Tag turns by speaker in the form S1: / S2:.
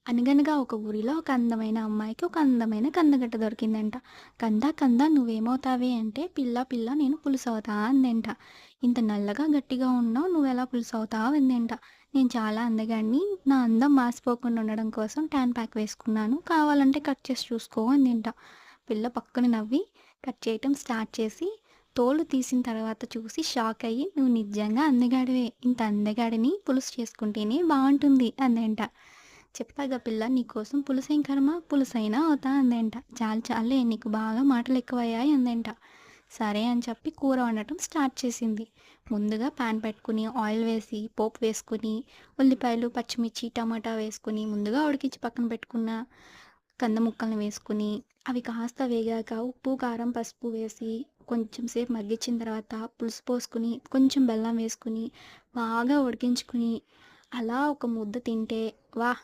S1: అనగనగా ఒక ఊరిలో ఒక అందమైన అమ్మాయికి ఒక అందమైన కందగడ్డ దొరికిందంట. "కందా కందా నువ్వేమవుతావే" అంటే, "పిల్ల పిల్ల నేను పులుసవుతా" అందంట. "ఇంత నల్లగా గట్టిగా ఉన్నావు నువ్వెలా పులుసవుతావు" అందంట. "నేను చాలా అందగాడిని. నా అందం మాసిపోకుండా ఉండడం కోసం టాన్ ప్యాక్ వేసుకున్నాను. కావాలంటే కట్ చేసి చూసుకో" అందంట. పిల్ల పక్కన నవ్వి కట్ చేయటం స్టార్ట్ చేసి, తోలు తీసిన తర్వాత చూసి షాక్ అయ్యి, "నువ్వు నిజంగా అందగాడివే. ఇంత అందగాడిని పులుసు చేసుకుంటేనే బావుంటుంది" అందంట. "చెప్పాగా పిల్ల నీకోసం పులుసేం కర్మ, పులుసైనా అవుతా" అందంట. "చాలు చాలులే నీకు బాగా మాటలెక్కువయ్యాయి" అందంట. సరే అని చెప్పి కూర వండటం స్టార్ట్ చేసింది. ముందుగా పాన్ పెట్టుకుని, ఆయిల్ వేసి, పోపు వేసుకొని, ఉల్లిపాయలు, పచ్చిమిర్చి, టమాటా వేసుకొని, ముందుగా ఉడికించి పక్కన పెట్టుకున్న కంద ముక్కల్ని వేసుకొని, అవి కాస్త వేగాక ఉప్పు, కారం, పసుపు వేసి, కొంచెం సేపు మగ్గించిన తర్వాత పులుసు పోసుకొని, కొంచెం బెల్లం వేసుకొని, బాగా ఉడికించుకొని, అలా ఒక ముద్ద తింటే వాహ్!